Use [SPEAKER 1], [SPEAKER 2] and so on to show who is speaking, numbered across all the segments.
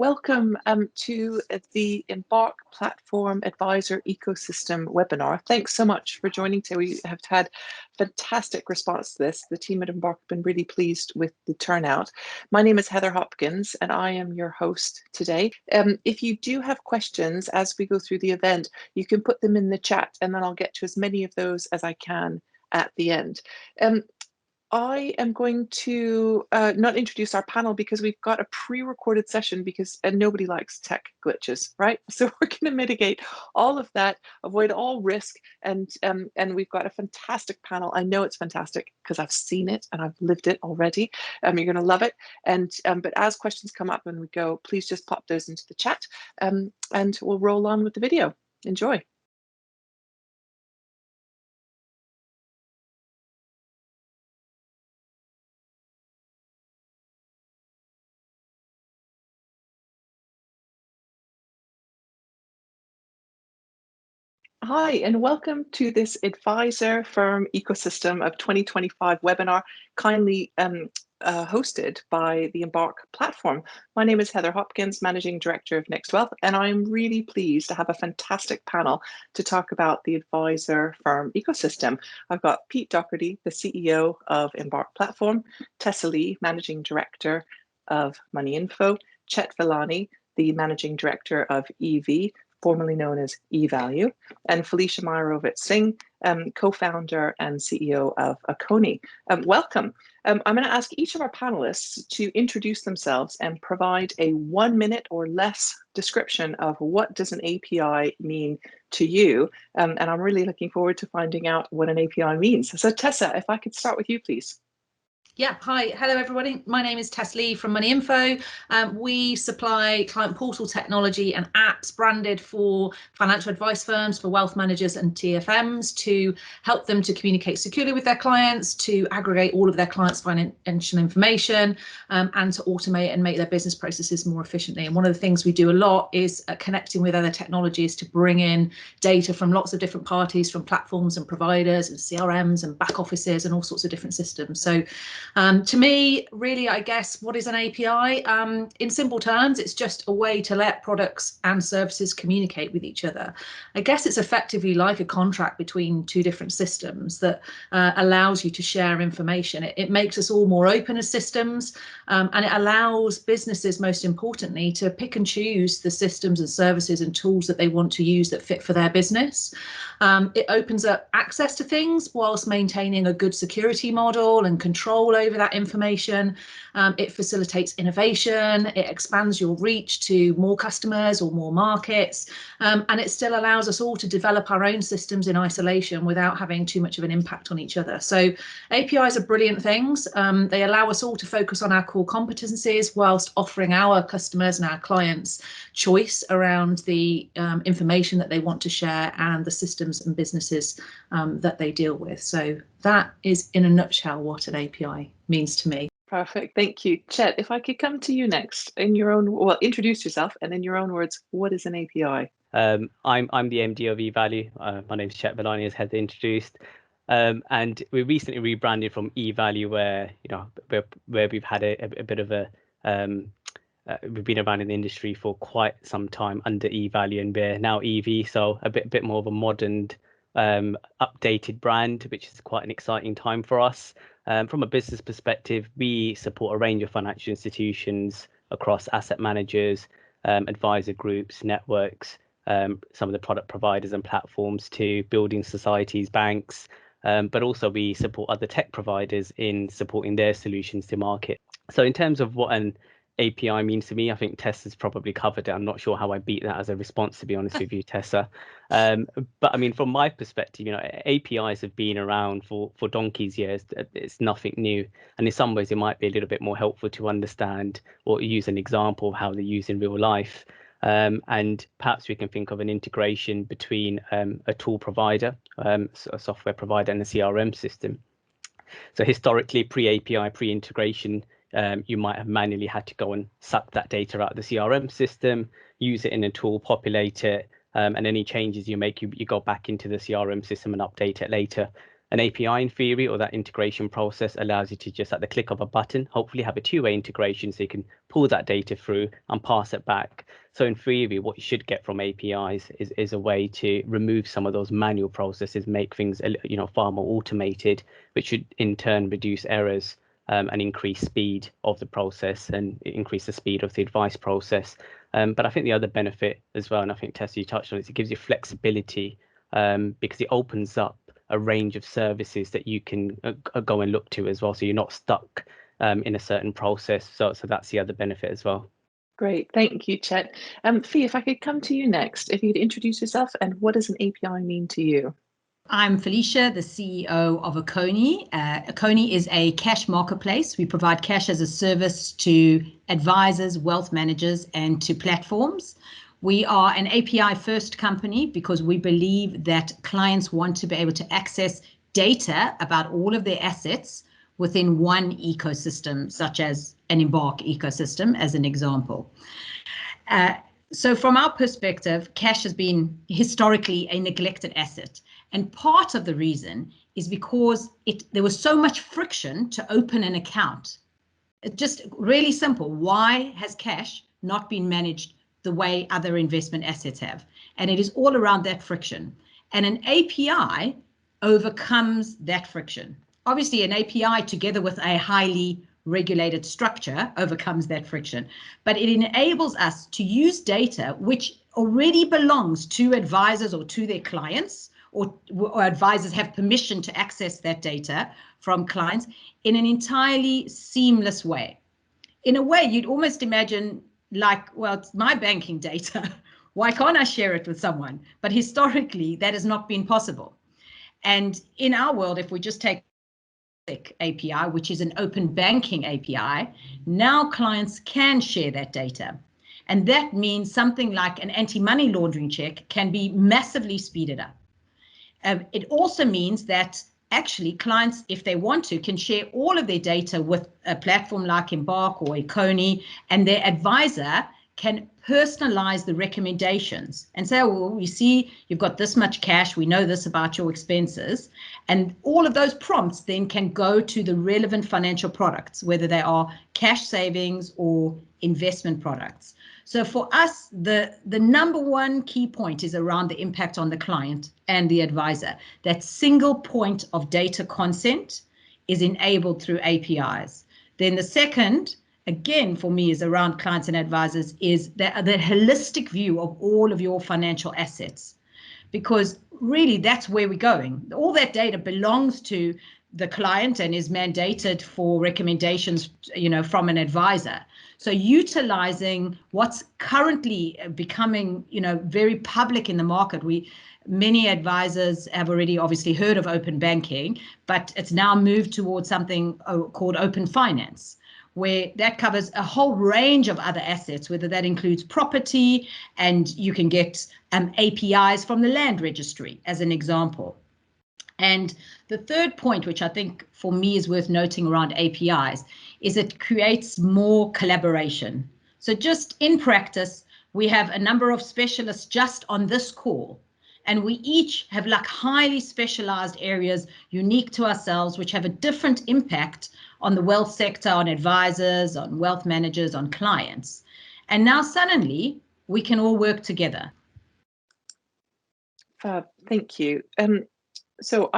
[SPEAKER 1] Welcome to the Embark Platform Advisor Ecosystem webinar. Thanks so much for joining today. We have had fantastic response to this. The team at Embark have been really pleased with the turnout. My name is Heather Hopkins and I am your host today. If you do have questions as we go through the event, you can put them in the chat and then I'll get to as many of those as I can at the end. I am going to not introduce our panel because we've got a pre-recorded session and nobody likes tech glitches, right? So we're going to mitigate all of that, avoid all risk, and we've got a fantastic panel. I know it's fantastic because I've seen it and I've lived it already. You're going to love it. And but as questions come up and we go, please just pop those into the chat, and we'll roll on with the video. Enjoy. Hi, and welcome to this Advisor Firm Ecosystem of 2025 webinar, kindly hosted by the Embark platform. My name is Heather Hopkins, Managing Director of NextWealth, and I'm really pleased to have a fantastic panel to talk about the Advisor Firm ecosystem. I've got Pete Doherty, the CEO of Embark Platform, Tessa Lee, Managing Director of MoneyInfo, Chet Villani, the Managing Director of EV, formerly known as eValue, and Felicia Meyerowitz-Singh, co-founder and CEO of Aconi. Welcome. I'm going to ask each of our panelists to introduce themselves and provide a 1 minute or less description of what does an API mean to you. And I'm really looking forward to finding out what an API means. So Tessa, if I could start with you, please.
[SPEAKER 2] Yeah, hi, hello everybody. My name is Tess Lee from MoneyInfo. We supply client portal technology and apps branded for financial advice firms, for wealth managers and TFMs to help them to communicate securely with their clients, to aggregate all of their clients' financial information, and to automate and make their business processes more efficiently. And one of the things we do a lot is connecting with other technologies to bring in data from lots of different parties, from platforms and providers and CRMs and back offices and all sorts of different systems. So to me, really, I guess, what is an API? In simple terms, it's just a way to let products and services communicate with each other. I guess it's effectively like a contract between two different systems that allows you to share information. It makes us all more open as systems, and it allows businesses, most importantly, to pick and choose the systems and services and tools that they want to use that fit for their business. It opens up access to things whilst maintaining a good security model and control over that information. It facilitates innovation, it expands your reach to more customers or more markets, and it still allows us all to develop our own systems in isolation without having too much of an impact on each other. So APIs are brilliant things. They allow us all to focus on our core competencies whilst offering our customers and our clients choice around the information that they want to share and the systems and businesses that they deal with. So that is, in a nutshell, what an API means to me.
[SPEAKER 1] Perfect, thank you. Chet, if I could come to you next, in your own, well, introduce yourself and in your own words, what is an API?
[SPEAKER 3] I'm the MD of eValue. My name is Chet Villani, as Heather introduced, and we recently rebranded from eValue, where we've had a bit of a we've been around in the industry for quite some time under eValue, and we're now EV, so a bit more of a modern, updated brand, which is quite an exciting time for us. From a business perspective, we support a range of financial institutions across asset managers, advisor groups, networks, some of the product providers and platforms, to building societies, banks, but also we support other tech providers in supporting their solutions to market. So in terms of what an API means to me, I think Tessa's probably covered it. I'm not sure how I beat that as a response, to be honest with you, Tessa. But I mean, from my perspective, APIs have been around for donkey's years. It's nothing new. And in some ways, it might be a little bit more helpful to understand or use an example of how they're used in real life. And perhaps we can think of an integration between a tool provider, a software provider, and a CRM system. So historically, pre-API, pre-integration, you might have manually had to go and suck that data out of the CRM system, use it in a tool, populate it, and any changes you make, you go back into the CRM system and update it later. An API in theory, or that integration process, allows you to just at the click of a button, hopefully have a two-way integration so you can pull that data through and pass it back. So in theory, what you should get from APIs is a way to remove some of those manual processes, make things far more automated, which should in turn reduce errors and increase speed of the process and increase the speed of the advice process. But I think the other benefit as well, and I think Tessa, you touched on it, it gives you flexibility because it opens up a range of services that you can go and look to as well. So you're not stuck in a certain process. So that's the other benefit as well.
[SPEAKER 1] Great, thank you, Chet. Fee, if I could come to you next, if you could introduce yourself and what does an API mean to you?
[SPEAKER 4] I'm Felicia, the CEO of Aconi. Aconi is a cash marketplace. We provide cash as a service to advisors, wealth managers, and to platforms. We are an API first company because we believe that clients want to be able to access data about all of their assets within one ecosystem, such as an Embark ecosystem, as an example. So from our perspective, cash has been historically a neglected asset. And part of the reason is because there was so much friction to open an account. It's just really simple. Why has cash not been managed the way other investment assets have? And it is all around that friction. And an API overcomes that friction. Obviously, an API together with a highly regulated structure overcomes that friction, but it enables us to use data which already belongs to advisors or to their clients, or advisors have permission to access that data from clients in an entirely seamless way. In a way, you'd almost imagine like, well, it's my banking data. Why can't I share it with someone? But historically, that has not been possible. And in our world, if we just take API, which is an open banking API, now clients can share that data. And that means something like an anti-money laundering check can be massively speeded up. It also means that actually clients, if they want to, can share all of their data with a platform like Embark or Aconi, and their advisor can personalize the recommendations and say, well, we see you've got this much cash, we know this about your expenses, and all of those prompts then can go to the relevant financial products, whether they are cash savings or investment products. So for us, the number one key point is around the impact on the client and the advisor. That single point of data consent is enabled through APIs. Then the second, again, for me, is around clients and advisors, is the holistic view of all of your financial assets. Because really, that's where we're going. All that data belongs to the client and is mandated for recommendations, from an advisor. So utilizing what's currently becoming, very public in the market. Many advisors have already obviously heard of open banking, but it's now moved towards something called open finance, where that covers a whole range of other assets, whether that includes property, and you can get APIs from the land registry, as an example. And the third point, which I think for me is worth noting around APIs, is it creates more collaboration. So just in practice, we have a number of specialists just on this call, and we each have like highly specialized areas unique to ourselves, which have a different impact on the wealth sector, on advisors, on wealth managers, on clients. And now suddenly we can all work together.
[SPEAKER 1] Thank you. So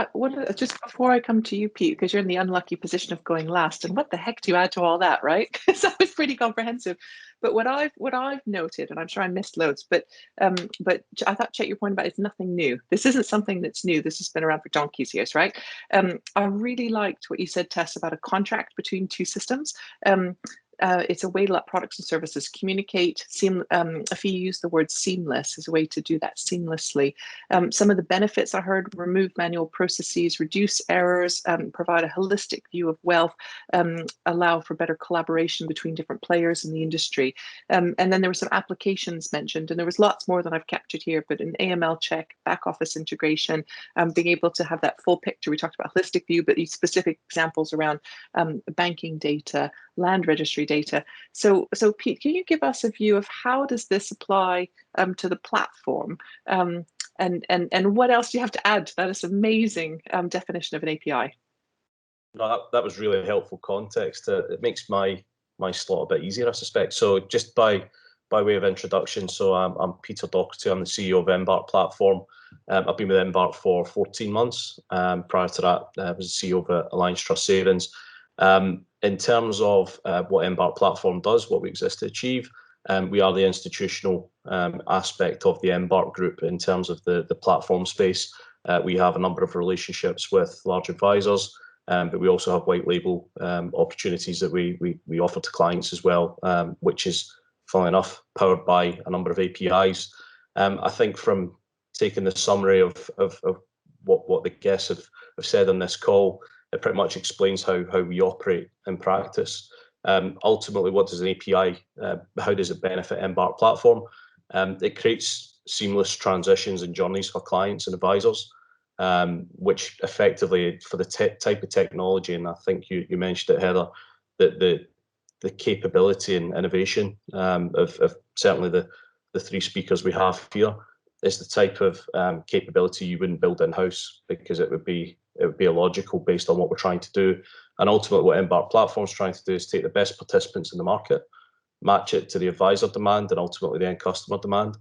[SPEAKER 1] just before I come to you, Pete, because you're in the unlucky position of going last, and what the heck do you add to all that, right? Because that was pretty comprehensive. But what I've noted, and I'm sure I missed loads, but I thought, Chet, your point about it's nothing new. This isn't something that's new. This has been around for donkey's years, right? I really liked what you said, Tess, about a contract between two systems. It's a way to let products and services communicate. If you use the word seamless as a way to do that seamlessly. Some of the benefits I heard: remove manual processes, reduce errors, provide a holistic view of wealth, allow for better collaboration between different players in the industry. And then there were some applications mentioned, and there was lots more than I've captured here, but an AML check, back office integration, being able to have that full picture. We talked about holistic view, but these specific examples around banking data, land registry data. So Pete, can you give us a view of how does this apply to the platform? And And what else do you have to add to that? Is amazing definition of an API.
[SPEAKER 5] No, that was really helpful context. It makes my slot a bit easier, I suspect. So just by way of introduction, so I'm Peter Docherty. I'm the CEO of Embark Platform. I've been with Embark for 14 months. Prior to that, I was the CEO of Alliance Trust Savings. In terms of what Embark Platform does, what we exist to achieve, we are the institutional aspect of the Embark Group in terms of the platform space. We have a number of relationships with large advisors, but we also have white label opportunities that we offer to clients as well, which is, funnily enough, powered by a number of APIs. I think from taking the summary of what the guests have said on this call, it pretty much explains how we operate in practice. Ultimately, what does an API, how does it benefit Embark Platform? It creates seamless transitions and journeys for clients and advisors, which effectively, for the type of technology, and I think you mentioned it, Heather, that the capability and innovation of certainly the three speakers we have here is the type of capability you wouldn't build in-house, because it would be illogical based on what we're trying to do. And ultimately, what Embark Platform is trying to do is take the best participants in the market, match it to the advisor demand and ultimately the end customer demand,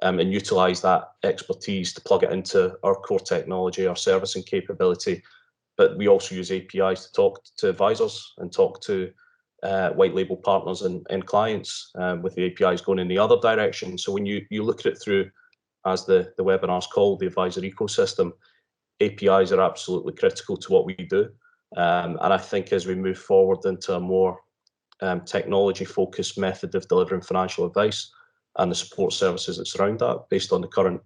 [SPEAKER 5] and utilize that expertise to plug it into our core technology, our servicing capability. But we also use APIs to talk to advisors and talk to white label partners and clients, with the APIs going in the other direction. So when you look at it through, as the webinar's called, the advisor ecosystem, APIs are absolutely critical to what we do. And I think as we move forward into a more technology-focused method of delivering financial advice and the support services that surround that, based on the current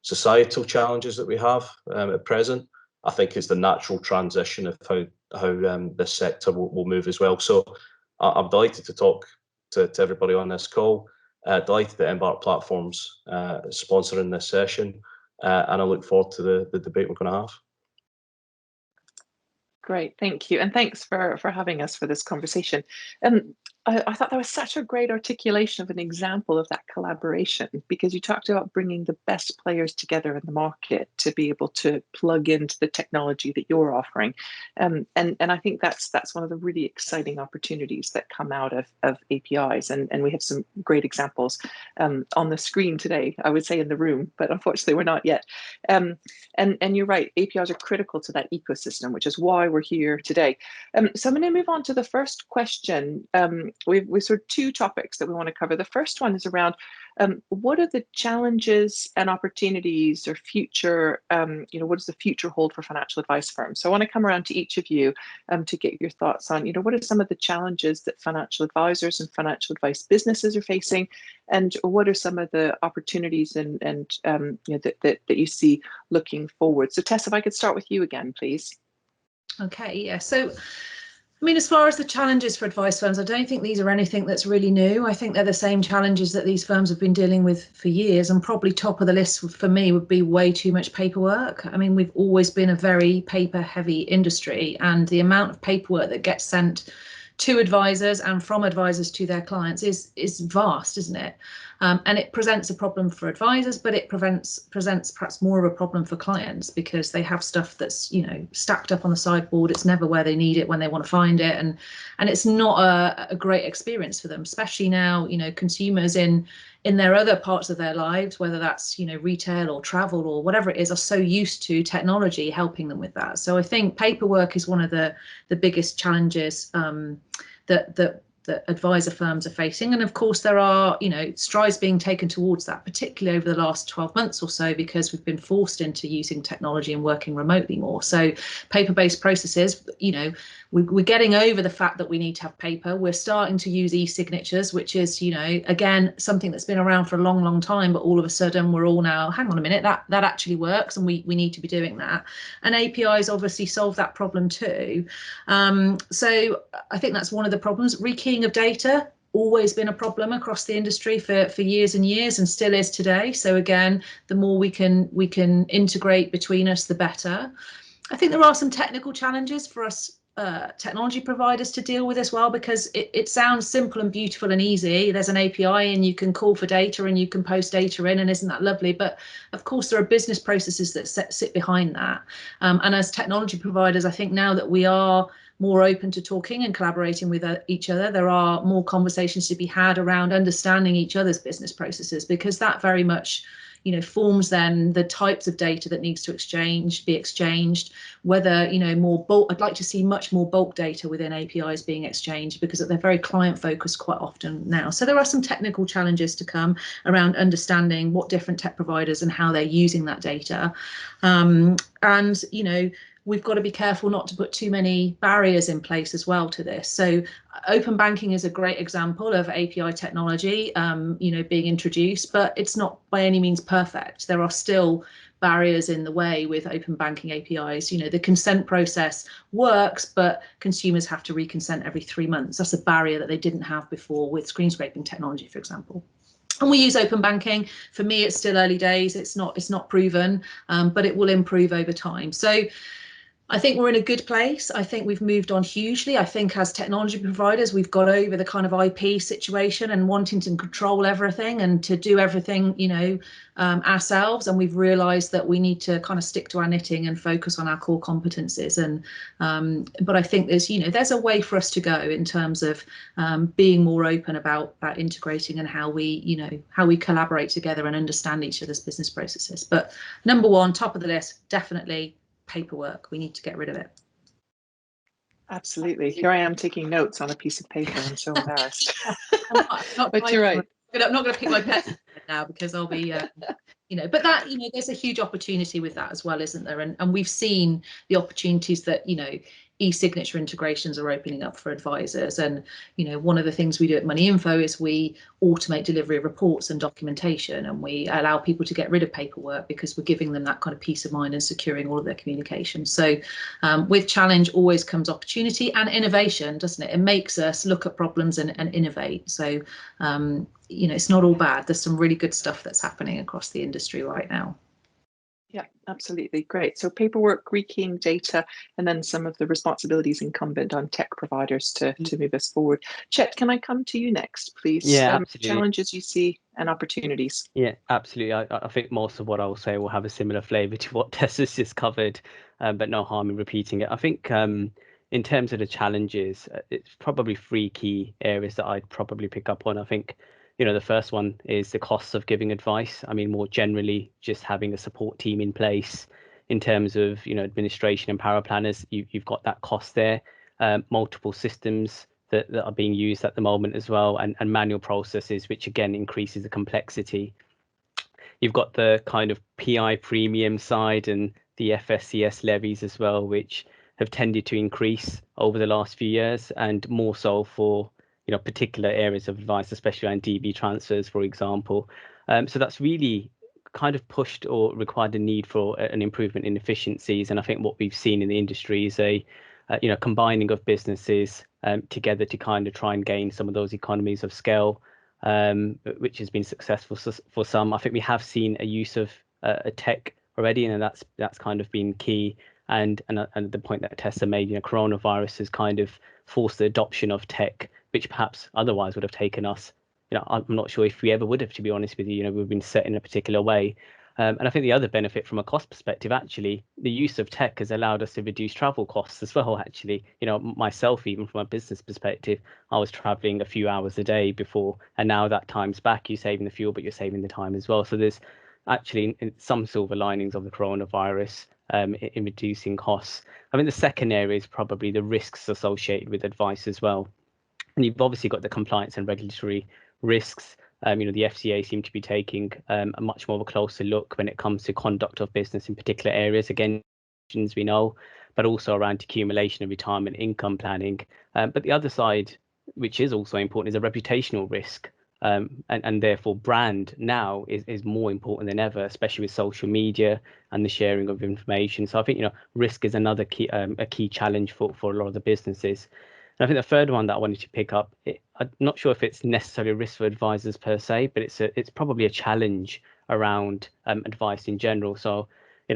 [SPEAKER 5] societal challenges that we have at present, I think it's the natural transition of how this sector will move as well. So I'm delighted to talk to everybody on this call. Delighted that Embark Platform's sponsoring this session, and I look forward to the debate we're going to have.
[SPEAKER 1] Great, thank you, and thanks for having us for this conversation. I thought that was such a great articulation of an example of that collaboration, because you talked about bringing the best players together in the market to be able to plug into the technology that you're offering, and I think that's one of the really exciting opportunities that come out of APIs, and we have some great examples on the screen today, I would say in the room, but unfortunately we're not yet. And you're right, APIs are critical to that ecosystem, which is why we're here today. So I'm going to move on to the first question. We've sort of two topics that we want to cover. The first one is around what are the challenges and opportunities or future, what does the future hold for financial advice firms? So I want to come around to each of you to get your thoughts on, what are some of the challenges that financial advisors and financial advice businesses are facing, and what are some of the opportunities and that you see looking forward? So Tess, if I could start with you again, please.
[SPEAKER 2] Okay, yeah. So, I mean, as far as the challenges for advice firms, I don't think these are anything that's really new. I think they're the same challenges that these firms have been dealing with for years, and probably top of the list for me would be way too much paperwork. I mean, we've always been a very paper-heavy industry, and the amount of paperwork that gets sent to advisors and from advisors to their clients is vast, isn't it? And it presents a problem for advisors, but it presents perhaps more of a problem for clients, because they have stuff that's stacked up on the sideboard. It's never where they need it when they want to find it, and it's not a great experience for them, especially now consumers in their other parts of their lives, whether that's retail or travel or whatever it is, are so used to technology helping them with that. So I think paperwork is one of the biggest challenges that advisor firms are facing. And of course, there are, strides being taken towards that, particularly over the last 12 months or so, because we've been forced into using technology and working remotely more. So paper-based processes, we're getting over the fact that we need to have paper. We're starting to use e-signatures, which is, again, something that's been around for a long, long time, but all of a sudden we're all now, hang on a minute, that actually works, and we need to be doing that. And APIs obviously solve that problem too. So I think that's one of the problems. Rekeying of data, always been a problem across the industry for years and years, and still is today. So again, the more we can integrate between us, the better. I think there are some technical challenges for us technology providers to deal with as well, because it sounds simple and beautiful and easy. There's an API and you can call for data and you can post data in, and isn't that lovely? But of course there are business processes that sit behind that. And as technology providers, I think now that we are more open to talking and collaborating with each other, there are more conversations to be had around understanding each other's business processes, because that very much, you know, forms then the types of data that needs to be exchanged, whether, you know, more bulk. I'd like to see much more bulk data within APIs being exchanged, because they're very client focused quite often now. So there are some technical challenges to come around understanding what different tech providers and how they're using that data. And, you know, we've got to be careful not to put too many barriers in place as well to this. So open banking is a great example of API technology, you know, being introduced, but it's not by any means perfect. There are still barriers in the way with open banking APIs. You know, the consent process works, but consumers have to reconsent every 3 months. That's a barrier that they didn't have before with screen scraping technology, for example. And we use open banking. For me, it's still early days. It's not proven, but it will improve over time. So I think we're in a good place. I think we've moved on hugely. I think as technology providers, we've got over the kind of IP situation and wanting to control everything and to do everything, you know, ourselves. And we've realized that we need to kind of stick to our knitting and focus on our core competencies. And but I think there's a way for us to go in terms of being more open about integrating and how we collaborate together and understand each other's business processes. But number one, top of the list, definitely paperwork. We need to get rid of it.
[SPEAKER 1] Absolutely. Here I am taking notes on a piece of paper. I'm so embarrassed.
[SPEAKER 2] But
[SPEAKER 1] you're right.
[SPEAKER 2] I'm not going to pick my pen now, because I'll be, but that, there's a huge opportunity with that as well, isn't there? And we've seen the opportunities that, e-signature integrations are opening up for advisors. And, one of the things we do at Money Info is we automate delivery of reports and documentation, and we allow people to get rid of paperwork because we're giving them that kind of peace of mind and securing all of their communication. So with challenge always comes opportunity and innovation, doesn't it? It makes us look at problems and innovate. So, it's not all bad. There's some really good stuff that's happening across the industry right now.
[SPEAKER 1] Yeah, absolutely. Great. So paperwork, rekeying data, and then some of the responsibilities incumbent on tech providers to move us forward. Chet, can I come to you next, please?
[SPEAKER 3] Yeah, absolutely.
[SPEAKER 1] Challenges you see and opportunities.
[SPEAKER 3] Yeah, absolutely. I think most of what I'll say will have a similar flavour to what Tess has just covered, but no harm in repeating it. I think in terms of the challenges, it's probably 3 key areas that I'd probably pick up on. I think the first one is the costs of giving advice. I mean, more generally, just having a support team in place in terms of, administration and power planners, you've got that cost there, multiple systems that are being used at the moment as well, and manual processes, which again increases the complexity. You've got the kind of PI premium side and the FSCS levies as well, which have tended to increase over the last few years, and more so for particular areas of advice, especially around DB transfers, for example. So that's really kind of pushed or required a need for an improvement in efficiencies. And I think what we've seen in the industry is a combining of businesses together to kind of try and gain some of those economies of scale, which has been successful for some. I think we have seen a use of a tech already, and that's kind of been key. And the point that Tessa made, coronavirus has kind of forced the adoption of tech, which perhaps otherwise would have taken us, I'm not sure if we ever would have, to be honest with you. We've been set in a particular way. And I think the other benefit from a cost perspective, actually, the use of tech has allowed us to reduce travel costs as well, actually. Myself, even from a business perspective, I was traveling a few hours a day before, and now that time's back. You're saving the fuel, but you're saving the time as well. So there's actually some silver linings of the coronavirus in reducing costs. I mean, the second area is probably the risks associated with advice as well. And you've obviously got the compliance and regulatory risks. The FCA seem to be taking a much more of a closer look when it comes to conduct of business in particular areas, again, as we know, but also around accumulation of retirement income planning. But the other side, which is also important, is a reputational risk. And therefore brand now is more important than ever, especially with social media and the sharing of information. So I think risk is another key a key challenge for a lot of the businesses. And I think the third one that I wanted to pick up, I'm not sure if it's necessarily a risk for advisors per se, but it's probably a challenge around advice in general. So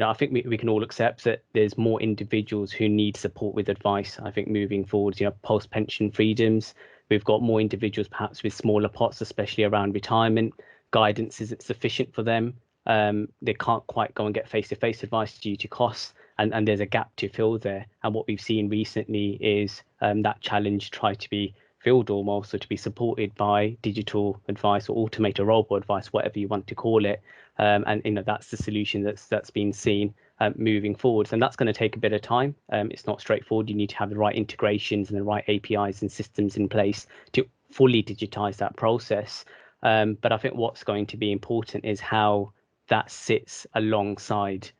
[SPEAKER 3] I think we can all accept that there's more individuals who need support with advice. I think moving forward, post-pension freedoms, we've got more individuals perhaps with smaller pots, especially around retirement. Guidance isn't sufficient for them. They can't quite go and get face-to-face advice due to costs, and there's a gap to fill there. And what we've seen recently is that challenge try to be filled almost, or to be supported by digital advice or automated robot advice, whatever you want to call it. And that's the solution that's been seen moving forwards, and that's going to take a bit of time. It's not straightforward. You need to have the right integrations and the right APIs and systems in place to fully digitize that process. But I think what's going to be important is how that sits alongside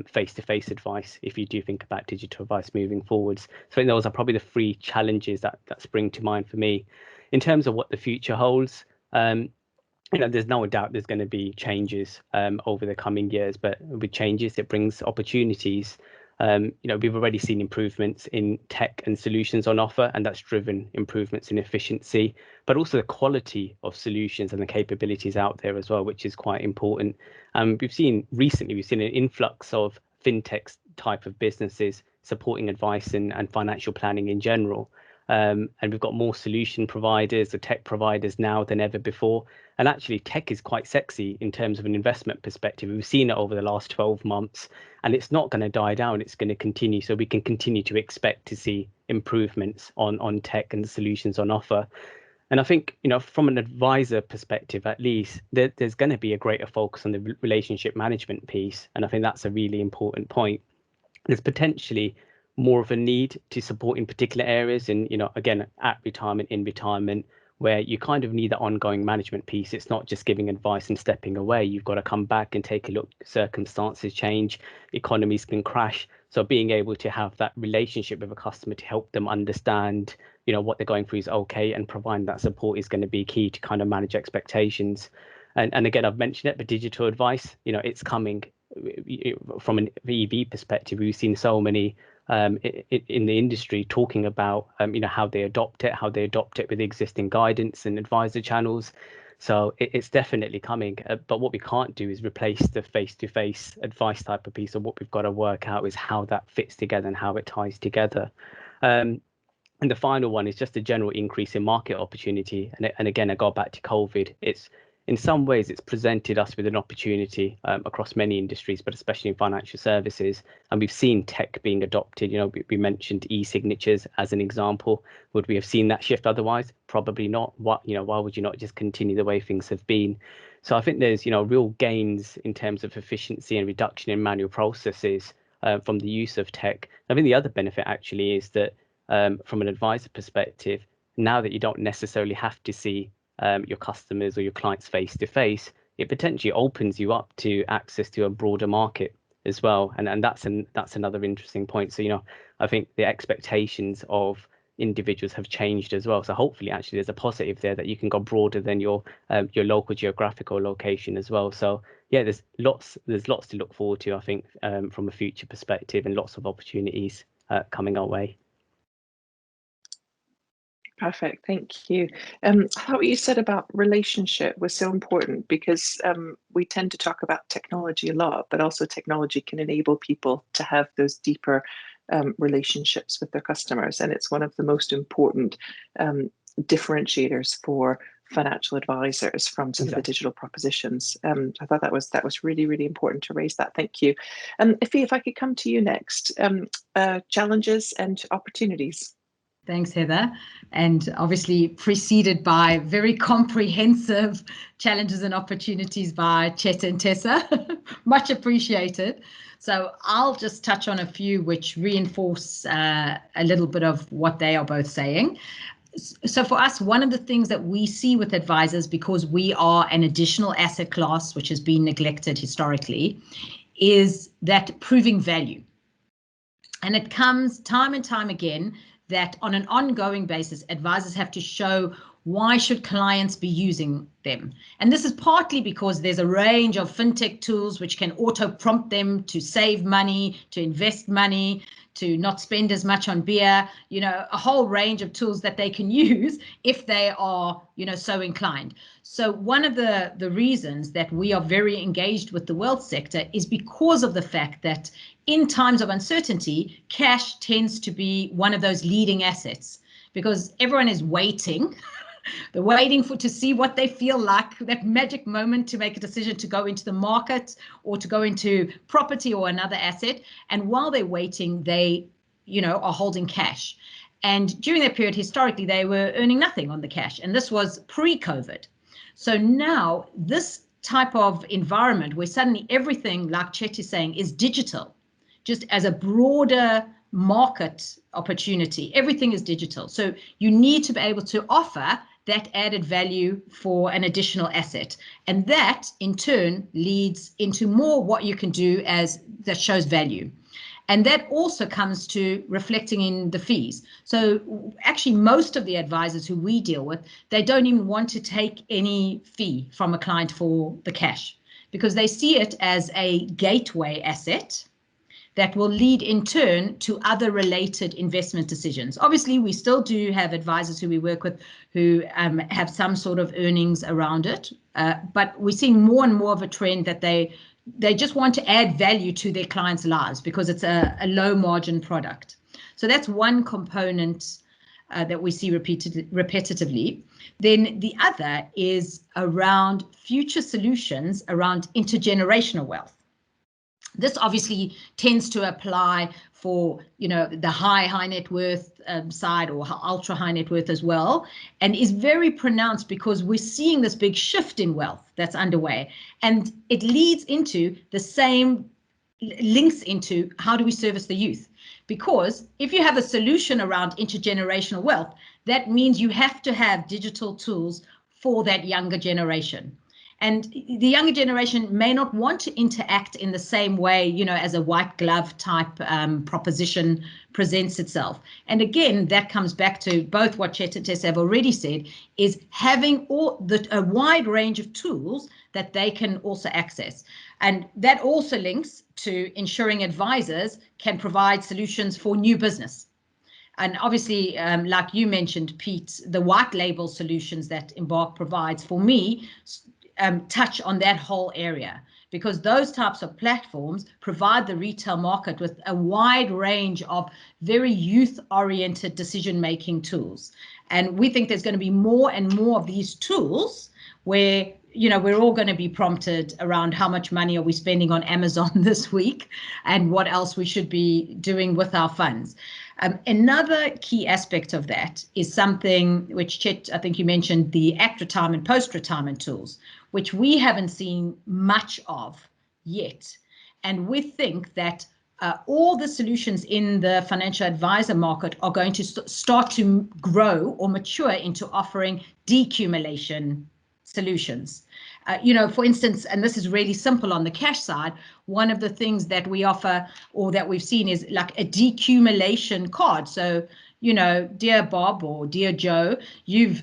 [SPEAKER 3] face-to-face advice, if you do think about digital advice moving forwards. So I think those are probably the three challenges that spring to mind for me. In terms of what the future holds, there's no doubt there's going to be changes over the coming years, but with changes, it brings opportunities. We've already seen improvements in tech and solutions on offer, and that's driven improvements in efficiency, but also the quality of solutions and the capabilities out there as well, which is quite important. We've seen an influx of fintech type of businesses supporting advice and financial planning in general. And we've got more solution providers or tech providers now than ever before. And actually, tech is quite sexy in terms of an investment perspective. We've seen it over the last 12 months, and it's not going to die down. It's going to continue. So we can continue to expect to see improvements on tech and solutions on offer. And I think, from an advisor perspective, at least, there's going to be a greater focus on the relationship management piece. And I think that's a really important point. There's potentially more of a need to support in particular areas, and again, at retirement, in retirement, where you kind of need that ongoing management piece. It's not just giving advice and stepping away. You've got to come back and take a look. Circumstances change, economies can crash. So being able to have that relationship with a customer to help them understand, what they're going through is okay, and providing that support is going to be key to kind of manage expectations. And again, I've mentioned it, but digital advice, it's coming. From an EV perspective, we've seen so many in the industry talking about how they adopt it with existing guidance and advisor channels. So it's definitely coming. But what we can't do is replace the face-to-face advice type of piece. So what we've got to work out is how that fits together and how it ties together. And the final one is just a general increase in market opportunity. And again, I go back to COVID. In some ways, it's presented us with an opportunity across many industries, but especially in financial services. And we've seen tech being adopted. We mentioned e-signatures as an example. Would we have seen that shift otherwise? Probably not. Why would you not just continue the way things have been? So I think there's, real gains in terms of efficiency and reduction in manual processes from the use of tech. I think the other benefit actually is that from an advisor perspective, now that you don't necessarily have to see your customers or your clients face to face, it potentially opens you up to access to a broader market as well, and that's another interesting point. So I think the expectations of individuals have changed as well. So hopefully, actually, there's a positive there that you can go broader than your local geographical location as well. So yeah, there's lots to look forward to, I think, from a future perspective, and lots of opportunities coming our way.
[SPEAKER 1] Perfect, thank you. What you said about relationship was so important, because we tend to talk about technology a lot, but also technology can enable people to have those deeper relationships with their customers. And it's one of the most important differentiators for financial advisors from some of the digital propositions. I thought that was really, really important to raise that. Thank you. Ife, if I could come to you next, challenges and opportunities.
[SPEAKER 4] Thanks, Heather. And obviously preceded by very comprehensive challenges and opportunities by Chet and Tessa. Much appreciated. So I'll just touch on a few which reinforce a little bit of what they are both saying. So for us, one of the things that we see with advisors, because we are an additional asset class which has been neglected historically, is that proving value. And it comes time and time again that on an ongoing basis, advisors have to show why should clients be using them. And this is partly because there's a range of fintech tools which can auto prompt them to save money, to invest money, to not spend as much on beer, you know, a whole range of tools that they can use if they are, you know, so inclined. So one of the reasons that we are very engaged with the wealth sector is because of the fact that in times of uncertainty, cash tends to be one of those leading assets, because everyone is waiting. They're waiting to see what they feel like, that magic moment to make a decision to go into the market or to go into property or another asset. And while they're waiting, they, you know, are holding cash. And during that period, historically, they were earning nothing on the cash. And this was pre-COVID. So now this type of environment where suddenly everything, like Chet is saying, is digital, just as a broader market opportunity, everything is digital. So you need to be able to offer that added value for an additional asset. And that in turn leads into more what you can do as that shows value. And that also comes to reflecting in the fees. So actually most of the advisors who we deal with, they don't even want to take any fee from a client for the cash, because they see it as a gateway asset that will lead in turn to other related investment decisions. Obviously, we still do have advisors who we work with who have some sort of earnings around it, but we're seeing more and more of a trend that they just want to add value to their clients' lives because it's a low margin product. So that's one component that we see repetitively. Then the other is around future solutions around intergenerational wealth. This obviously tends to apply for, you know, the high net worth side or ultra high net worth as well, and is very pronounced because we're seeing this big shift in wealth that's underway. And it leads into the same links into how do we service the youth? Because if you have a solution around intergenerational wealth, that means you have to have digital tools for that younger generation. And the younger generation may not want to interact in the same way, you know, as a white glove type proposition presents itself. And again, that comes back to both what Chet and Tess have already said, is having a wide range of tools that they can also access. And that also links to ensuring advisors can provide solutions for new business. And obviously, like you mentioned, Pete, the white label solutions that Embark provides, for me, touch on that whole area, because those types of platforms provide the retail market with a wide range of very youth-oriented decision-making tools. And we think there's going to be more and more of these tools where, you know, we're all going to be prompted around how much money are we spending on Amazon this week and what else we should be doing with our funds. Another key aspect of that is something which, Chet, I think you mentioned, the at-retirement, post-retirement tools, which we haven't seen much of yet. And we think that all the solutions in the financial advisor market are going to start to grow or mature into offering decumulation solutions. You know, for instance, and this is really simple on the cash side, one of the things that we offer or that we've seen is like a decumulation card. So, you know, dear Bob or dear Joe, you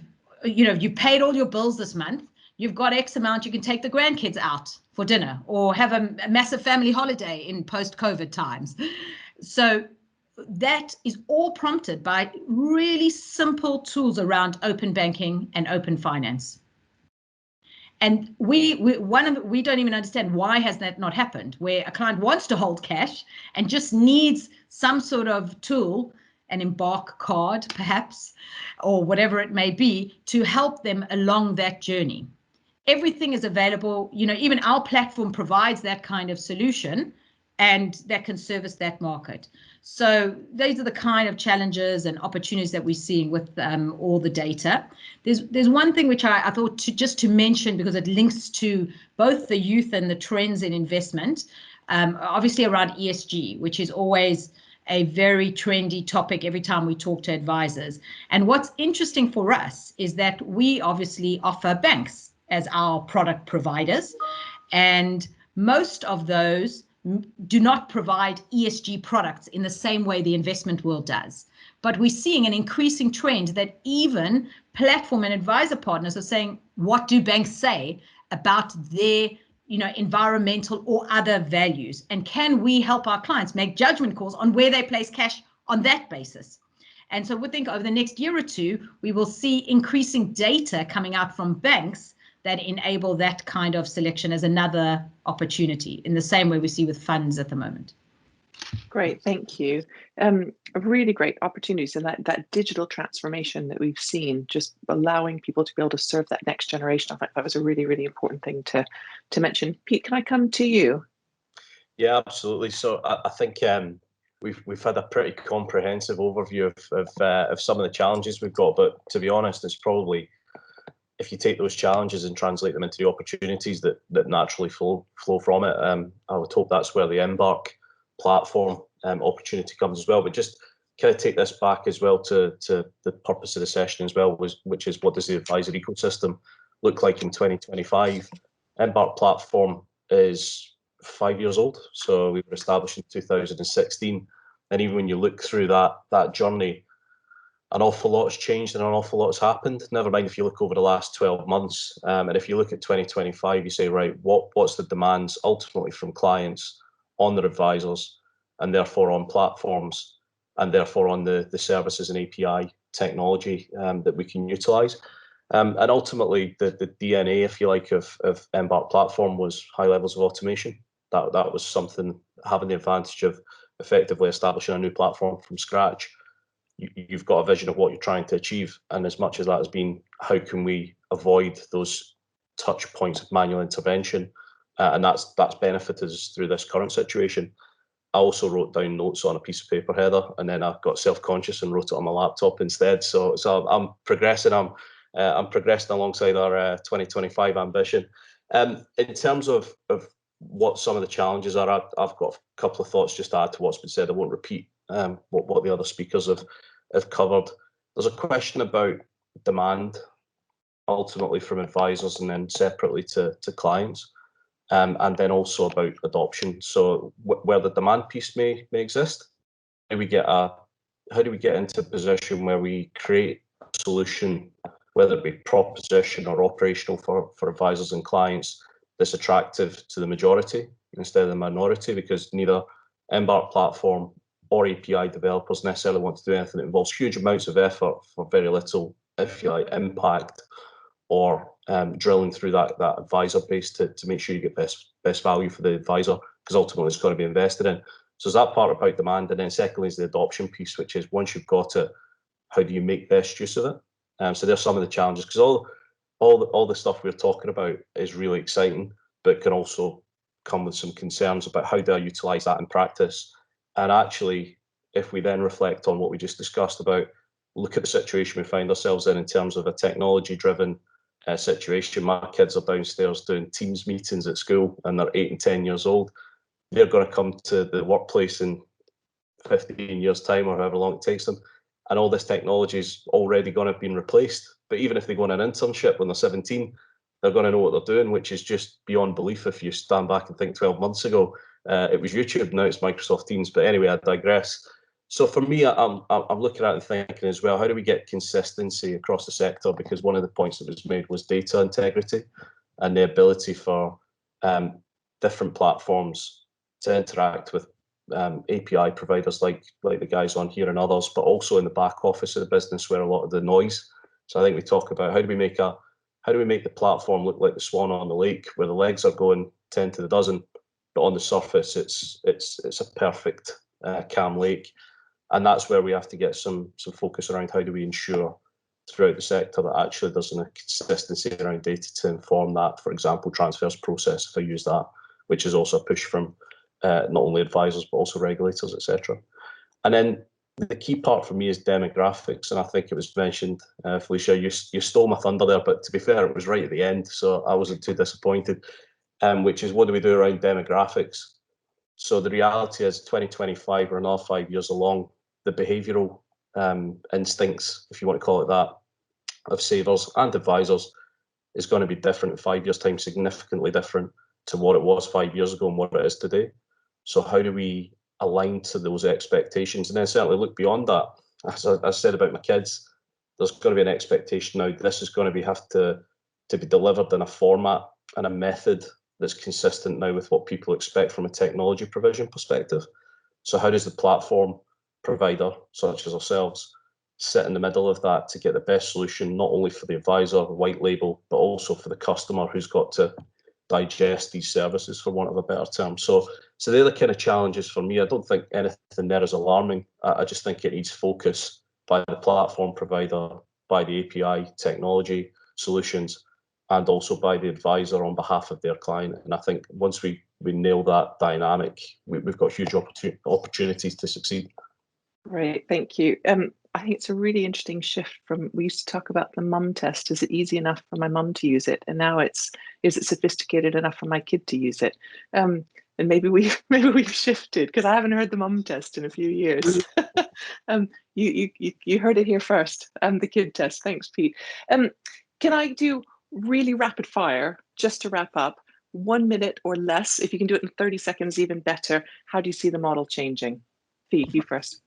[SPEAKER 4] paid all your bills this month. You've got X amount, you can take the grandkids out for dinner or have a massive family holiday in post-COVID times. So that is all prompted by really simple tools around open banking and open finance. And we don't even understand why has that not happened, where a client wants to hold cash and just needs some sort of tool, an Embark card perhaps, or whatever it may be, to help them along that journey. Everything is available, you know, even our platform provides that kind of solution and that can service that market. So these are the kind of challenges and opportunities that we're seeing with all the data. There's one thing which I thought to mention, because it links to both the youth and the trends in investment, obviously around ESG, which is always a very trendy topic every time we talk to advisors. And what's interesting for us is that we obviously offer banks as our product providers, and most of those do not provide ESG products in the same way the investment world does. But we're seeing an increasing trend that even platform and advisor partners are saying, what do banks say about their environmental or other values? And can we help our clients make judgment calls on where they place cash on that basis? And so we think over the next year or two, we will see increasing data coming out from banks that enable that kind of selection as another opportunity, in the same way we see with funds at the moment.
[SPEAKER 1] Great, thank you. Really great opportunities, and that digital transformation that we've seen, just allowing people to be able to serve that next generation. I think that was a really, really important thing to mention. Pete, can I come to you?
[SPEAKER 5] Yeah, absolutely. So I think we've had a pretty comprehensive overview of some of the challenges we've got, but to be honest, it's probably, if you take those challenges and translate them into the opportunities that naturally flow from it, I would hope that's where the Embark platform opportunity comes as well. But just kind of take this back as well to the purpose of the session as well, which is, what does the advisor ecosystem look like in 2025? Embark platform is 5 years old, so we were established in 2016, and even when you look through that journey, an awful lot has changed and an awful lot has happened. Never mind if you look over the last 12 months, and if you look at 2025, you say, right, what's the demands ultimately from clients on their advisors, and therefore on platforms, and therefore on the services and API technology that we can utilize. And ultimately, the DNA, if you like, of Embark platform was high levels of automation. That was something, having the advantage of effectively establishing a new platform from scratch. You've got a vision of what you're trying to achieve, and as much as that has been, how can we avoid those touch points of manual intervention, and that's benefited us through this current situation. I also wrote down notes on a piece of paper, Heather, and then I got self-conscious and wrote it on my laptop instead. So I'm progressing. I'm progressing alongside our 2025 ambition. In terms of what some of the challenges are, I've got a couple of thoughts just to add to what's been said. I won't repeat what the other speakers have covered. There's a question about demand, ultimately from advisors and then separately to clients, and then also about adoption. So where the demand piece may exist, how do we get into a position where we create a solution, whether it be proposition or operational for advisors and clients, that's attractive to the majority instead of the minority, because neither Embark platform or API developers necessarily want to do anything that involves huge amounts of effort for very little, if you like, impact, or drilling through that advisor base to make sure you get best value for the advisor, because ultimately it's got to be invested in. So there's that part about demand, and then secondly is the adoption piece, which is, once you've got it, how do you make best use of it? So there's some of the challenges, because all the stuff we're talking about is really exciting, but can also come with some concerns about how do I utilize that in practice. And actually, if we then reflect on what we just discussed about, look at the situation we find ourselves in terms of a technology-driven situation. My kids are downstairs doing Teams meetings at school, and they're 8 and 10 years old. They're going to come to the workplace in 15 years' time, or however long it takes them, and all this technology is already going to have been replaced. But even if they go on an internship when they're 17, they're going to know what they're doing, which is just beyond belief. If you stand back and think 12 months ago, it was YouTube, now it's Microsoft Teams. But anyway, I digress. So for me, I'm looking at it and thinking as well, how do we get consistency across the sector? Because one of the points that was made was data integrity and the ability for different platforms to interact with API providers like the guys on here and others, but also in the back office of the business where a lot of the noise. So I think we talk about how do we make the platform look like the swan on the lake, where the legs are going 10 to the dozen, but on the surface it's a perfect calm lake. And that's where we have to get some focus around how do we ensure throughout the sector that actually there's a consistency around data to inform that, for example, transfers process, if I use that, which is also a push from not only advisors but also regulators, etc. And then the key part for me is demographics, and I think it was mentioned, Felicia, you stole my thunder there, but to be fair, it was right at the end, so I wasn't too disappointed, which is, what do we do around demographics? So the reality is 2025, we're now 5 years along, the behavioural instincts, if you want to call it that, of savers and advisors is going to be different in 5 years' time, significantly different to what it was 5 years ago and what it is today. So how do we align to those expectations? And then certainly look beyond that. As I said about my kids, there's going to be an expectation now. This is going to have to be delivered in a format and a method that's consistent now with what people expect from a technology provision perspective. So how does the platform provider, such as ourselves, sit in the middle of that to get the best solution, not only for the advisor, white label, but also for the customer who's got to digest these services, for want of a better term. So they're the kind of challenges for me. I don't think anything there is alarming. I just think it needs focus by the platform provider, by the API technology solutions, and also by the advisor on behalf of their client. And I think once we nail that dynamic, we've got huge opportunities to succeed.
[SPEAKER 1] Great, thank you. I think it's a really interesting shift from, we used to talk about the mum test. Is it easy enough for my mum to use it? And now it's, is it sophisticated enough for my kid to use it? And maybe we've shifted, because I haven't heard the mum test in a few years. You heard it here first. The kid test. Thanks, Pete. Can I do really rapid fire just to wrap up? 1 minute or less. If you can do it in 30 seconds, even better. How do you see the model changing? Pete, you first.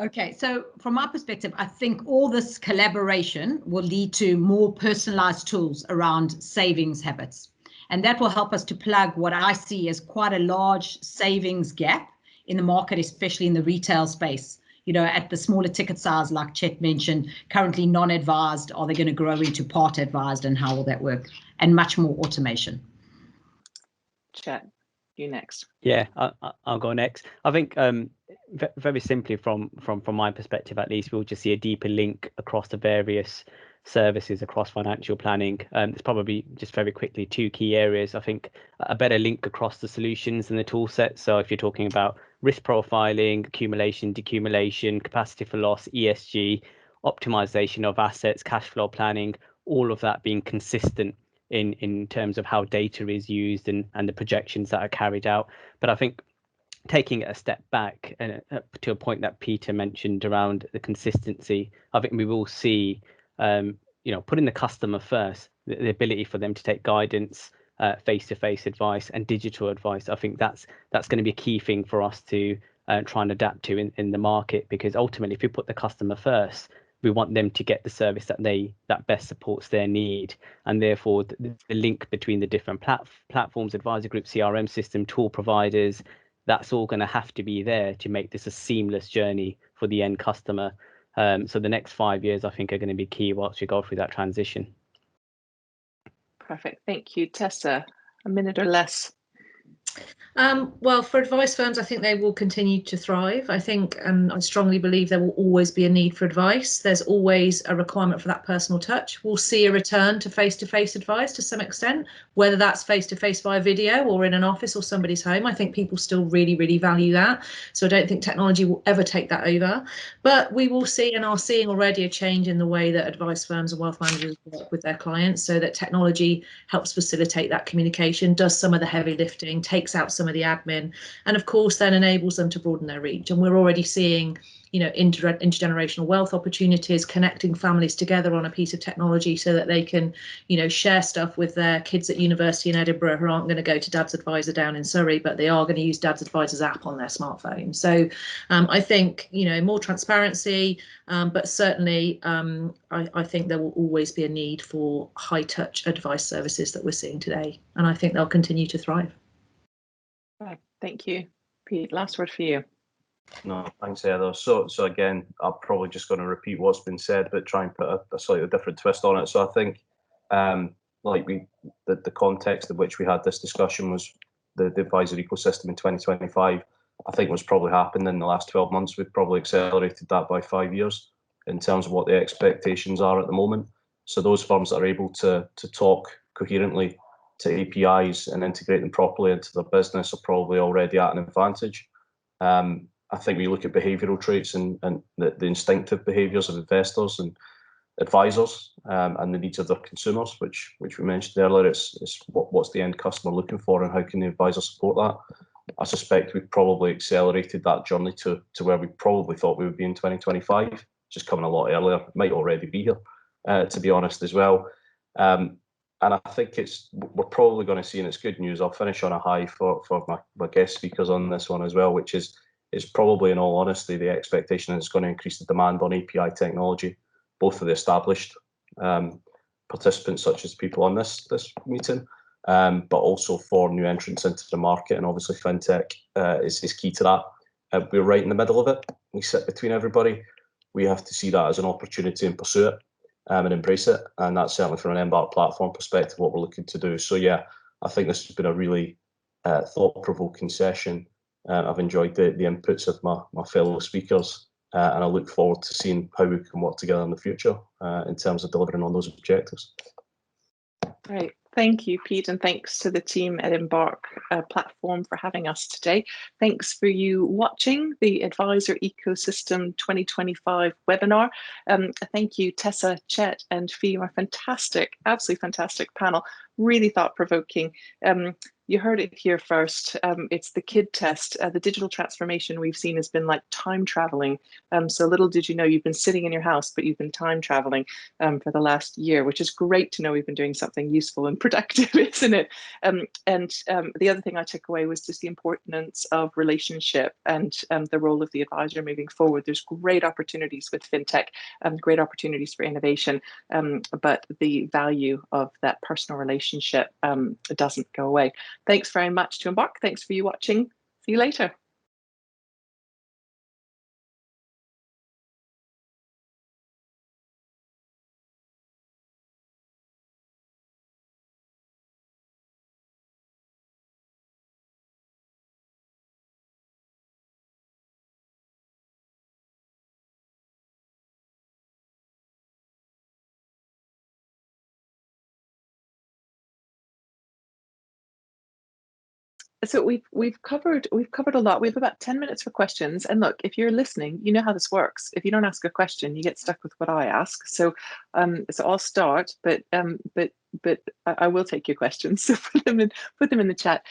[SPEAKER 4] Okay, so from my perspective, I think all this collaboration will lead to more personalized tools around savings habits. And that will help us to plug what I see as quite a large savings gap in the market, especially in the retail space. You know, at the smaller ticket size, like Chet mentioned, currently non-advised, are they going to grow into part advised, and how will that work? And much more automation.
[SPEAKER 1] Chet, you next.
[SPEAKER 3] Yeah, I'll go next. I think very simply from my perspective, at least, we'll just see a deeper link across the various services across financial planning. There's probably, just very quickly, 2 key areas. I think a better link across the solutions and the tool set. So if you're talking about risk profiling, accumulation, decumulation, capacity for loss, ESG, optimization of assets, cash flow planning, all of that being consistent in terms of how data is used and the projections that are carried out. But I think taking it a step back and to a point that Peter mentioned around the consistency, I think we will see, putting the customer first, the ability for them to take guidance, face-to-face advice and digital advice. I think that's going to be a key thing for us to try and adapt to in the market, because ultimately, if you put the customer first, we want them to get the service that best supports their need, and therefore the link between the different platforms, advisor group, CRM system, tool providers, that's all going to have to be there to make this a seamless journey for the end customer. So the next 5 years, I think, are going to be key whilst we go through that transition.
[SPEAKER 1] Perfect, thank you. Tessa, a minute or less.
[SPEAKER 2] Well, for advice firms, I think they will continue to thrive. I think, and I strongly believe there will always be a need for advice. There's always a requirement for that personal touch. We'll see a return to face-to-face advice to some extent, whether that's face-to-face via video or in an office or somebody's home. I think people still really, really value that. So I don't think technology will ever take that over. But we will see, and are seeing already, a change in the way that advice firms and wealth managers work with their clients, so that technology helps facilitate that communication, does some of the heavy lifting, takes out some of the admin, and of course then enables them to broaden their reach. And we're already seeing, intergenerational wealth opportunities, connecting families together on a piece of technology so that they can, share stuff with their kids at university in Edinburgh who aren't going to go to Dad's Advisor down in Surrey, but they are going to use Dad's Advisor's app on their smartphone. So I think, more transparency, but certainly I think there will always be a need for high touch advice services that we're seeing today, and I think they'll continue to thrive.
[SPEAKER 1] Thank you. Pete, last word for you.
[SPEAKER 5] No, thanks, Heather. So again, I'm probably just going to repeat what's been said, but try and put a slightly different twist on it. So I think, the context in which we had this discussion was the advisor ecosystem in 2025. I think what's probably happened in the last 12 months, we've probably accelerated that by 5 years in terms of what the expectations are at the moment. So those firms that are able to talk coherently to APIs and integrate them properly into their business are probably already at an advantage. I think we look at behavioural traits and the instinctive behaviours of investors and advisors and the needs of their consumers, which we mentioned earlier. It's what's the end customer looking for and how can the advisor support that. I suspect we've probably accelerated that journey to where we probably thought we would be in 2025, just coming a lot earlier. It might already be here, to be honest, as well. And I think we're probably going to see, and it's good news, I'll finish on a high for my guest speakers on this one as well, which is probably, in all honesty, the expectation is going to increase the demand on API technology, both for the established participants, such as people on this meeting, but also for new entrants into the market. And obviously fintech is key to that. We're right in the middle of it. We sit between everybody. We have to see that as an opportunity and pursue it and embrace it. And that's certainly from an Embark platform perspective what we're looking to do. So yeah, I think this has been a really thought-provoking session. I've enjoyed the inputs of my fellow speakers, and I look forward to seeing how we can work together in the future in terms of delivering on those objectives.
[SPEAKER 1] Great. Thank you, Pete, and thanks to the team at Embark platform for having us today. Thanks for you watching the Advisor Ecosystem 2025 webinar. Thank you, Tessa, Chet, and Fee, our fantastic, absolutely fantastic panel, really thought-provoking. You heard it here first. It's the KID test. The digital transformation we've seen has been like time traveling. So little did you know you've been sitting in your house, but you've been time traveling for the last year, which is great to know we've been doing something useful and productive, isn't it? The other thing I took away was just the importance of relationship and the role of the advisor moving forward. There's great opportunities with fintech, great opportunities for innovation, but the value of that personal relationship doesn't go away. Thanks very much to Embark. Thanks for you watching. See you later. So we've covered a lot. We have about 10 minutes for questions. And look, if you're listening, you know how this works. If you don't ask a question, you get stuck with what I ask. So I'll start, but I will take your questions. So put them in the chat.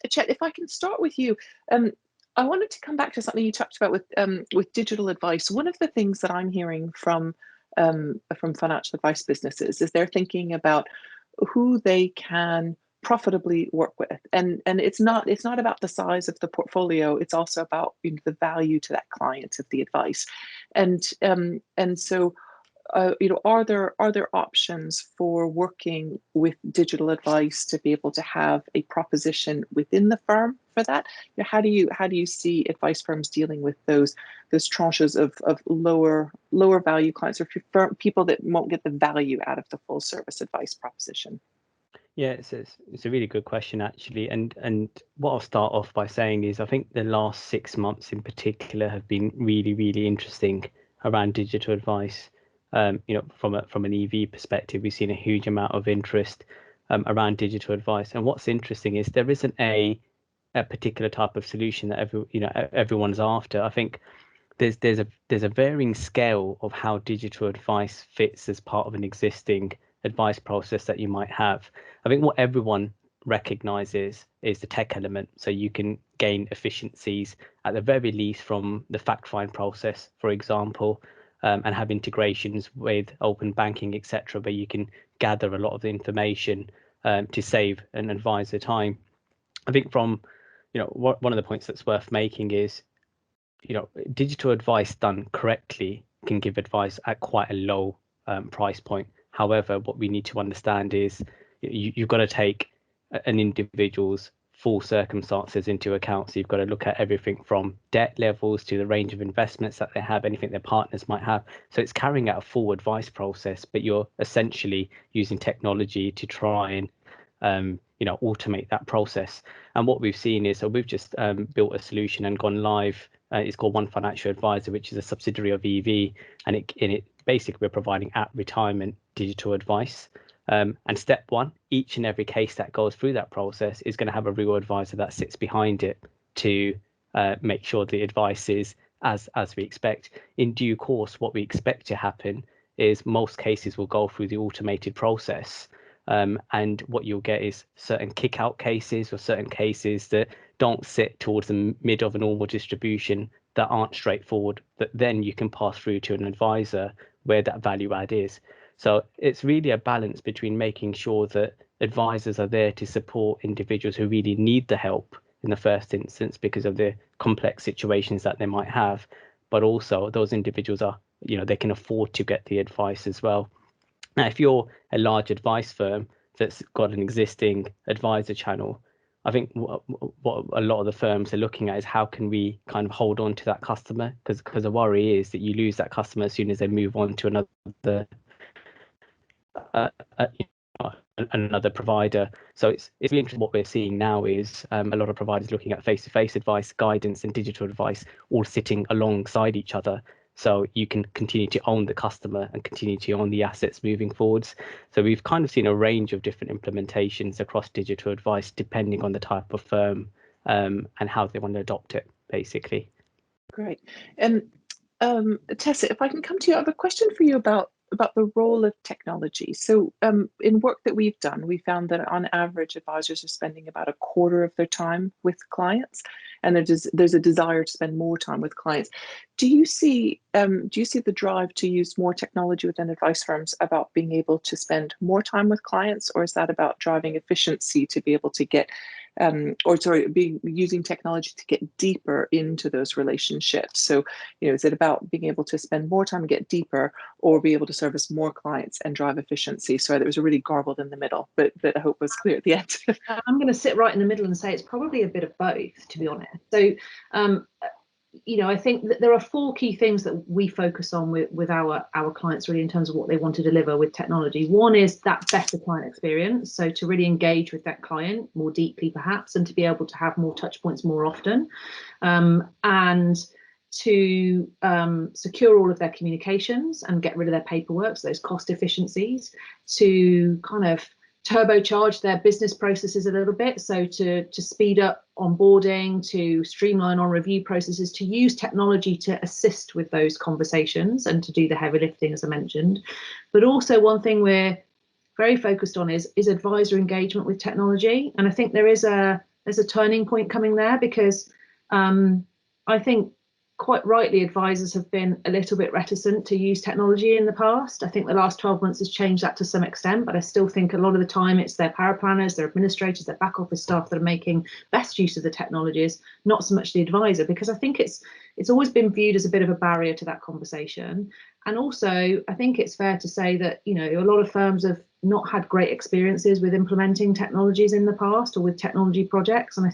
[SPEAKER 1] Chet, if I can start with you. I wanted to come back to something you talked about with digital advice. One of the things that I'm hearing from financial advice businesses is they're thinking about who they can profitably work with, and it's not about the size of the portfolio. It's also about the value to that client of the advice, and so are there options for working with digital advice to be able to have a proposition within the firm for that? How do you see advice firms dealing with those tranches of lower value clients, or people that won't get the value out of the full service advice proposition?
[SPEAKER 3] Yeah, it's a really good question, actually. And what I'll start off by saying is I think the last 6 months in particular have been really, really interesting around digital advice. From an EV perspective, we've seen a huge amount of interest around digital advice. And what's interesting is there isn't a particular type of solution that everyone's after. I think there's a varying scale of how digital advice fits as part of an existing advice process that you might have. I think what everyone recognizes is the tech element. So you can gain efficiencies at the very least from the fact find process, for example, and have integrations with open banking, etc., where you can gather a lot of the information to save an advisor time. I think from one of the points that's worth making is digital advice done correctly can give advice at quite a low price point. However, what we need to understand is you've got to take an individual's full circumstances into account. So you've got to look at everything from debt levels to the range of investments that they have, anything their partners might have. So it's carrying out a full advice process, but you're essentially using technology to try and automate that process. And what we've seen is, so we've just built a solution and gone live. It's called One Financial Advisor, which is a subsidiary of EV, and it basically we're providing at retirement digital advice. And step one, each and every case that goes through that process is going to have a real advisor that sits behind it to make sure the advice is as we expect. In due course, what we expect to happen is most cases will go through the automated process. And what you'll get is certain kick out cases or certain cases that don't sit towards the mid of a normal distribution that aren't straightforward, that then you can pass through to an advisor where that value add is. So it's really a balance between making sure that advisors are there to support individuals who really need the help in the first instance because of the complex situations that they might have, but also those individuals are, they can afford to get the advice as well. Now, if you're a large advice firm, that's got an existing advisor channel. I think what a lot of the firms are looking at is how can we kind of hold on to that customer, because the worry is that you lose that customer as soon as they move on to another provider. So it's really interesting. What we're seeing now is a lot of providers looking at face-to-face advice, guidance, and digital advice all sitting alongside each other. So you can continue to own the customer and continue to own the assets moving forwards. So we've kind of seen a range of different implementations across digital advice, depending on the type of firm and how they want to adopt it, basically.
[SPEAKER 1] Great. And Tessa, if I can come to you, I have a question for you about the role of technology. So in work that we've done, we found that on average, advisors are spending about a quarter of their time with clients, and there's a desire to spend more time with clients. Do you see the drive to use more technology within advice firms about being able to spend more time with clients, or is that about driving efficiency to be able to get using technology to get deeper into those relationships? So, is it about being able to spend more time and get deeper, or be able to service more clients and drive efficiency? Sorry, that was really garbled in the middle, but I hope was clear at the end.
[SPEAKER 2] I'm going to sit right in the middle and say it's probably a bit of both, to be honest. So, I think that there are 4 key things that we focus on with our clients, really, in terms of what they want to deliver with technology. One is that better client experience, so to really engage with that client more deeply, perhaps, and to be able to have more touch points more often, and to secure all of their communications and get rid of their paperwork, so those cost efficiencies, to kind of turbocharge their business processes a little bit, so to speed up onboarding, to streamline on review processes, to use technology to assist with those conversations and to do the heavy lifting, as I mentioned. But also, one thing we're very focused on is advisor engagement with technology, and I think there's a turning point coming there, because I think quite rightly advisors have been a little bit reticent to use technology in the past. I think the last 12 months has changed that to some extent, but I still think a lot of the time it's their power planners, their administrators, their back office staff that are making best use of the technologies, not so much the advisor, because I think it's always been viewed as a bit of a barrier to that conversation. And also, I think it's fair to say that, a lot of firms have not had great experiences with implementing technologies in the past, or with technology projects. And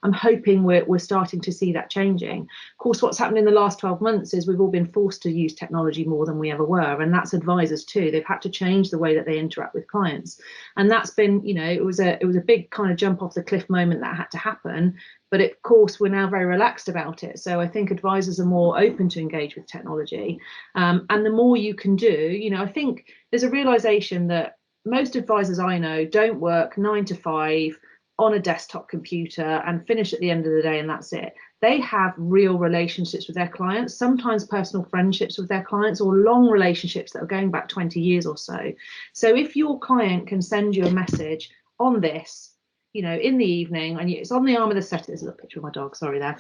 [SPEAKER 2] I'm hoping we're starting to see that changing. Of course, what's happened in the last 12 months is we've all been forced to use technology more than we ever were. And that's advisors too. They've had to change the way that they interact with clients. And that's been, it was a big kind of jump off the cliff moment that had to happen. But of course, we're now very relaxed about it. So I think advisors are more open to engage with technology. And the more you can do, I think there's a realization that most advisors I know don't work 9 to 5 on a desktop computer and finish at the end of the day and that's it. They have real relationships with their clients, sometimes personal friendships with their clients, or long relationships that are going back 20 years or so. So if your client can send you a message on this, in the evening, and it's on the arm of the settee, there's a little picture of my dog, sorry there,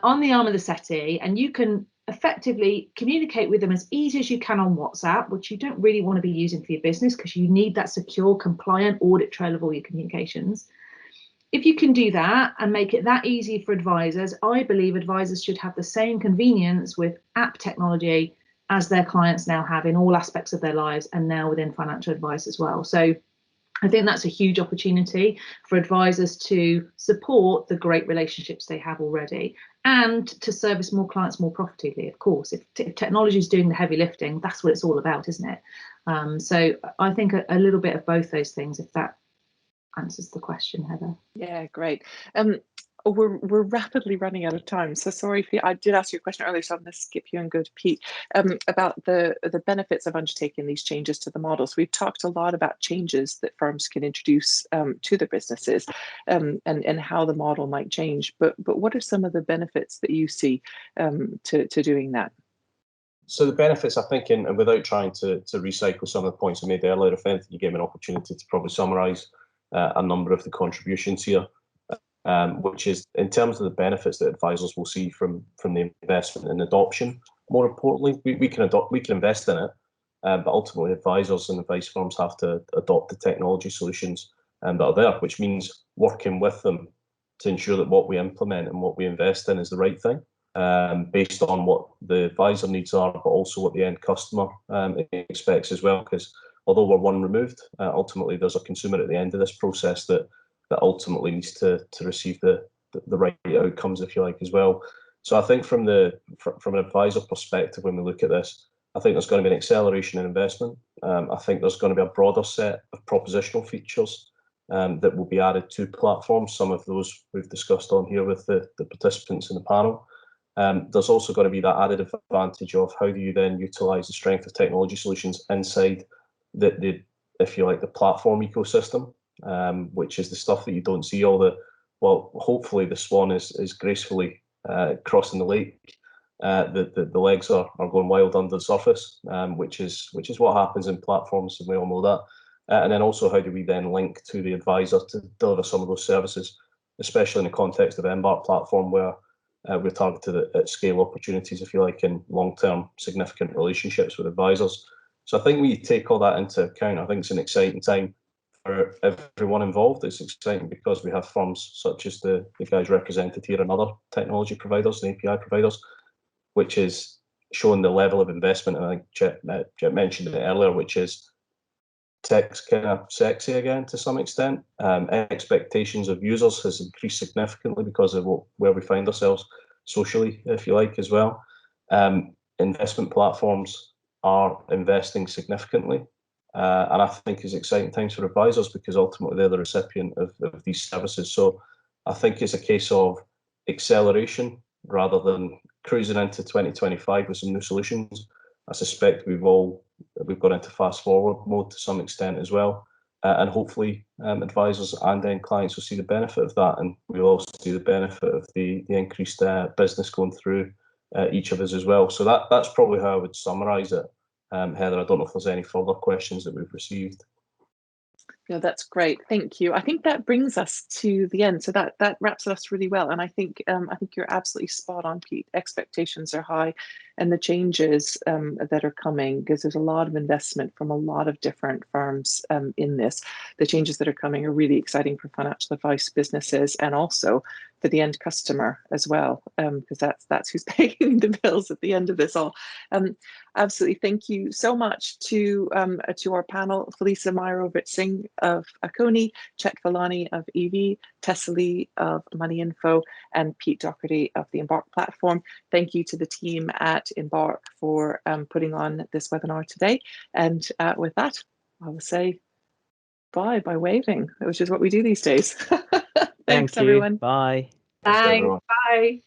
[SPEAKER 2] on the arm of the settee, and you can effectively communicate with them as easy as you can on WhatsApp, which you don't really want to be using for your business because you need that secure, compliant audit trail of all your communications. If you can do that and make it that easy for advisors, I believe advisors should have the same convenience with app technology as their clients now have in all aspects of their lives, and now within financial advice as well. So I think that's a huge opportunity for advisors to support the great relationships they have already, and to service more clients more profitably. Of course, if technology is doing the heavy lifting, that's what it's all about, isn't it? So I think a little bit of both those things, if that answers the question, Heather.
[SPEAKER 1] Yeah, great. We're rapidly running out of time, so sorry if I did ask you a question earlier, so I'm going to skip you and go to Pete about the benefits of undertaking these changes to the models. We've talked a lot about changes that firms can introduce to their businesses, and how the model might change. But what are some of the benefits that you see to doing that?
[SPEAKER 5] So the benefits, I think, and without trying to recycle some of the points I made earlier, if anything, you gave me an opportunity to probably summarise a number of the contributions here. Which is in terms of the benefits that advisors will see from the investment and adoption. More importantly, we can invest in it, but ultimately advisors and advice firms have to adopt the technology solutions that are there, which means working with them to ensure that what we implement and what we invest in is the right thing, based on what the advisor needs are, but also what the end customer expects as well. Because although we're one removed, ultimately there's a consumer at the end of this process that ultimately needs to receive the right outcomes, if you like, as well. So I think from an advisor perspective, when we look at this, I think there's going to be an acceleration in investment. I think there's going to be a broader set of propositional features that will be added to platforms. Some of those we've discussed on here with the participants in the panel. There's also going to be that added advantage of how do you then utilise the strength of technology solutions inside the if you like, the platform ecosystem, which is the stuff that you don't see well, hopefully the swan is gracefully crossing the lake. The legs are going wild under the surface, which is what happens in platforms, and we all know that. And then also, how do we then link to the advisor to deliver some of those services, especially in the context of Embark platform, where we're targeted at scale opportunities, if you like, in long-term significant relationships with advisors. So I think when you take all that into account, I think it's an exciting time for everyone involved. It's exciting because we have firms such as the guys represented here and other technology providers and API providers, which is showing the level of investment. And I think Jet mentioned it earlier, which is tech's kind of sexy again to some extent. Expectations of users has increased significantly because of where we find ourselves socially, if you like, as well. Investment platforms are investing significantly, and I think it's exciting times for advisors because ultimately they're the recipient of these services. So I think it's a case of acceleration rather than cruising into 2025 with some new solutions. I suspect we've gone into fast forward mode to some extent as well, and hopefully advisors and end clients will see the benefit of that, and we'll also see the benefit of the increased business going through each of us as well. So that's probably how I would summarise it. Heather, I don't know if there's any further questions that we've received.
[SPEAKER 1] No, that's great. Thank you. I think that brings us to the end. So that wraps us really well. And I think you're absolutely spot on, Pete. Expectations are high, and the changes that are coming, because there's a lot of investment from a lot of different firms in this. The changes that are coming are really exciting for financial advice businesses and also for the end customer as well, because that's who's paying the bills at the end of this all. Absolutely. Thank you so much to our panel, Felisa Myrovitz-Singh of Akoni, Chet Villani of EV, Tessa Lee of Money Info, and Pete Doherty of the Embark platform. Thank you to the team at Embark for putting on this webinar today. And with that, I will say bye by waving, which is what we do these days. Thanks, everyone.
[SPEAKER 3] Bye.
[SPEAKER 1] Thanks. Bye.